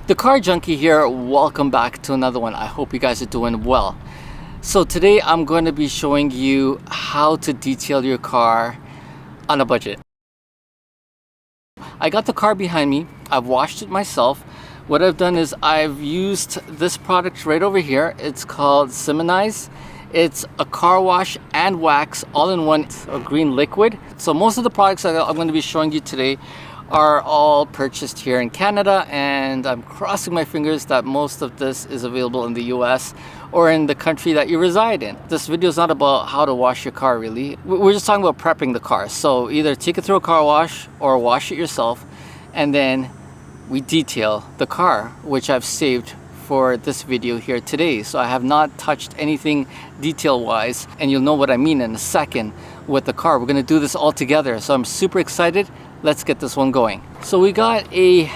The Car Junkie here, welcome back to another one. I hope you guys are doing well. So today I'm going to be showing you how to detail your car on a budget. I got the car behind me, I've washed it myself. What I've done is I've used this product right over here. It's called Simonize. It's a car wash and wax all in one, a green liquid. So most of the products that I'm going to be showing you today are all purchased here in Canada, and I'm crossing my fingers that most of this is available in the US or in the country that you reside in. This video is not about how to wash your car really. We're just talking about prepping the car. So either take it through a car wash or wash it yourself, and then we detail the car, which I've saved for this video here today. So I have not touched anything detail wise, and you'll know what I mean in a second with the car. We're gonna do this all together, so I'm super excited. Let's get this one going. So we got a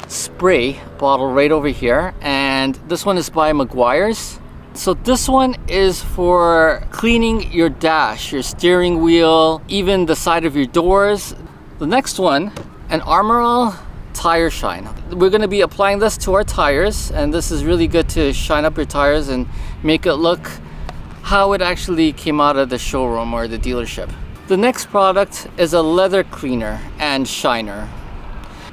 spray bottle right over here, and this one is by Meguiar's. So this one is for cleaning your dash, your steering wheel, even the side of your doors. The next one, an Armor All tire shine. We're going to be applying this to our tires, and this is really good to shine up your tires and make it look how it actually came out of the showroom or the dealership. The next product is a leather cleaner and shiner.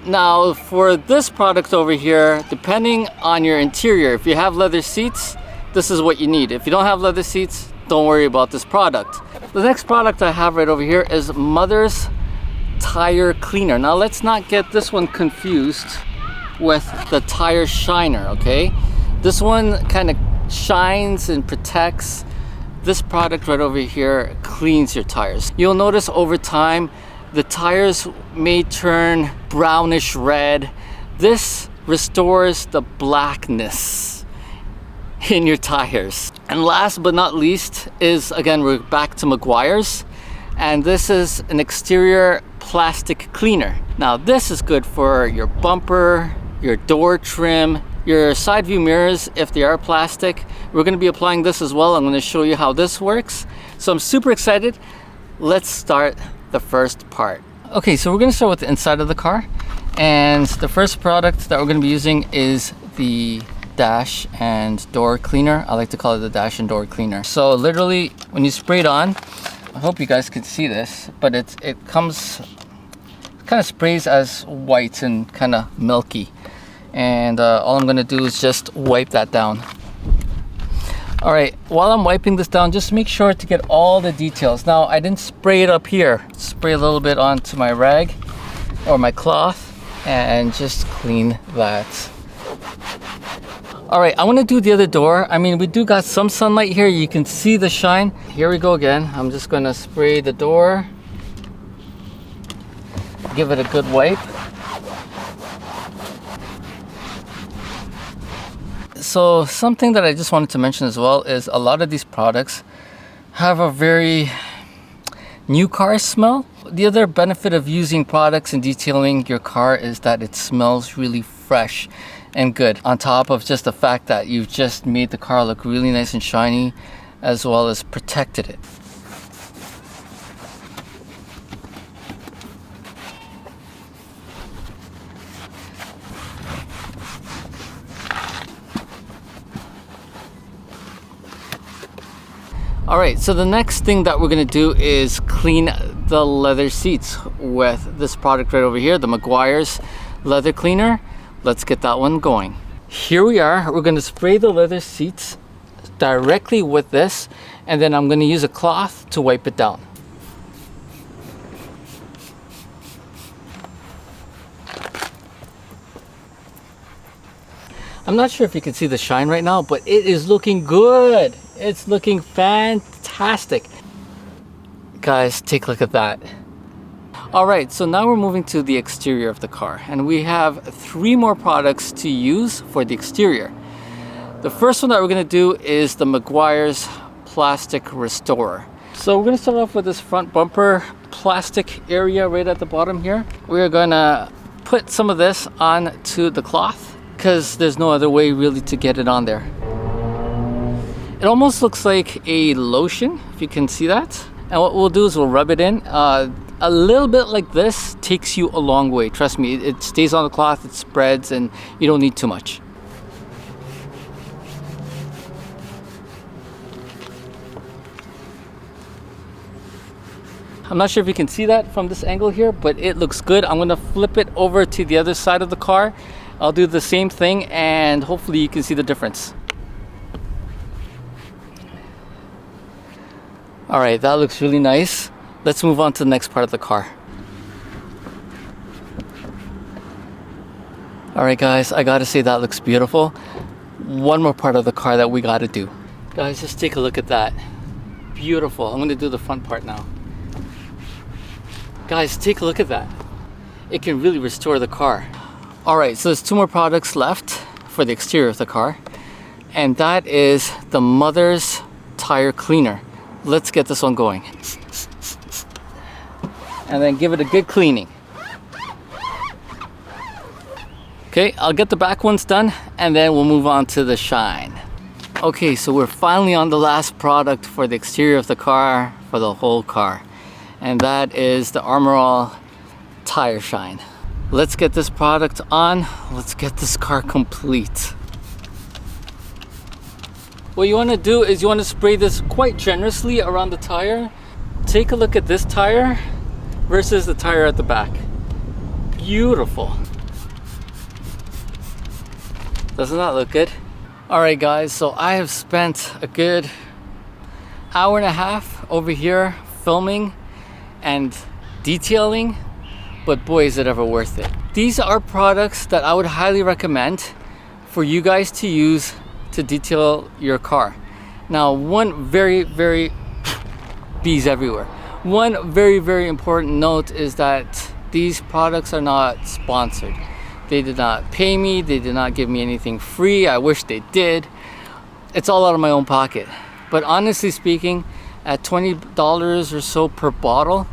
Now for this product over here, depending on your interior, if you have leather seats, this is what you need. If you don't have leather seats, don't worry about this product. The next product I have right over here is Mother's Tire Cleaner. Now let's not get this one confused with the tire shiner, okay? This one kind of shines and protects. This product right over here cleans your tires. You'll notice over time the tires may turn brownish red. This restores the blackness in your tires. And last but not least is, again, we're back to Meguiar's, and this is an exterior plastic cleaner. Now this is good for your bumper, your door trim, your side view mirrors if they are plastic. We're going to be applying this as well. I'm going to show you how this works. So I'm super excited. Let's start the first part. Okay, so we're going to start with the inside of the car, and the first product that we're going to be using is the dash and door cleaner. I like to call it the dash and door cleaner. So literally when you spray it on, I hope you guys can see this, but it comes kind of sprays as white and kind of milky. And all I'm gonna do is just wipe that down. All right, while I'm wiping this down, just make sure to get all the details. Now I didn't spray it up here. Spray a little bit onto my rag or my cloth and just clean that. All right, I want to do the other door. I mean, we do got some sunlight here. You can see the shine. Here we go again. I'm just gonna spray the door. Give it a good wipe. So something that I just wanted to mention as well is a lot of these products have a very new car smell. The other benefit of using products and detailing your car is that it smells really fresh and good, on top of just the fact that you've just made the car look really nice and shiny, as well as protected it. All right, so the next thing that we're gonna do is clean the leather seats with this product right over here, the Meguiar's leather cleaner. Let's get that one going. Here we are. We're gonna spray the leather seats directly with this, and then I'm gonna use a cloth to wipe it down. I'm not sure if you can see the shine right now, but it is looking good. It's looking fantastic. Guys, take a look at that. All right, so now we're moving to the exterior of the car, and we have 3 more products to use for the exterior. The first one that we're gonna do is the Meguiar's Plastic Restorer. So we're gonna start off with this front bumper plastic area right at the bottom here. We're gonna put some of this onto the cloth because there's no other way really to get it on there. It almost looks like a lotion, if you can see that. And what we'll do is we'll rub it in. A little bit like this takes you a long way. Trust me, it stays on the cloth, it spreads, and you don't need too much. I'm not sure if you can see that from this angle here, but it looks good. I'm gonna flip it over to the other side of the car. I'll do the same thing and hopefully you can see the difference. All right, that looks really nice. Let's move on to the next part of the car. All right, guys, I gotta say that looks beautiful. One more part of the car that we gotta do. Guys, just take a look at that. Beautiful. I'm gonna do the front part now. Guys, take a look at that. It can really restore the car. All right, so there's two more products left for the exterior of the car, and that is the mother's tire cleaner. Let's get this one going. And then give it a good cleaning. Okay, I'll get the back ones done and then we'll move on to the shine. Okay, so we're finally on the last product for the exterior of the car, for the whole car. And that is the Armor All Tire Shine. Let's get this product on. Let's get this car complete. What you want to do is you want to spray this quite generously around the tire. Take a look at this tire versus the tire at the back. Beautiful. Doesn't that look good? Alright guys, so I have spent a good hour and a half over here filming and detailing, but boy is it ever worth it. These are products that I would highly recommend for you guys to use to detail your car. Now, one very bees everywhere. One very important note is that these products are not sponsored. They did not pay me, they did not give me anything free. I wish they did. It's all out of my own pocket. But honestly speaking, at $20 or so per bottle,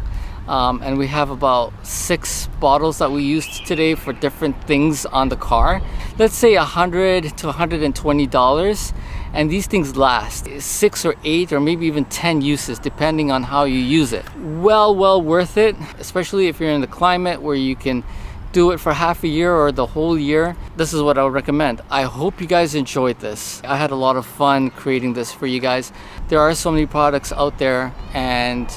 and we have about 6 bottles that we used today for different things on the car. Let's say $100 to $120, and these things last 6 or 8 or maybe even 10 uses depending on how you use it. Well worth it, especially if you're in the climate where you can do it for half a year or the whole year. This is what I would recommend. I hope you guys enjoyed this. I had a lot of fun creating this for you guys. There are so many products out there and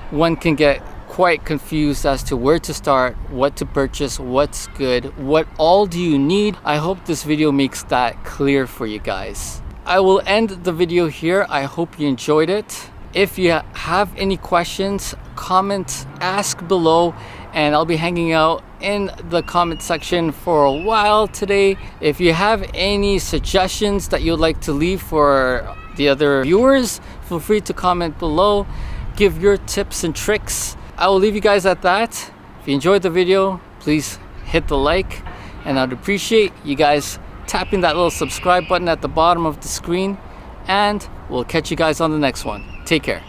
one can get quite confused as to where to start, what to purchase, what's good, what all do you need. I hope this video makes that clear for you guys. I will end the video here. I hope you enjoyed it. If you have any questions, comment, ask below, and I'll be hanging out in the comment section for a while today. If you have any suggestions that you'd like to leave for the other viewers, feel free to comment below. Give your tips and tricks. I will leave you guys at that. If you enjoyed the video, please hit the like, and I'd appreciate you guys tapping that little subscribe button at the bottom of the screen, and we'll catch you guys on the next one. Take care.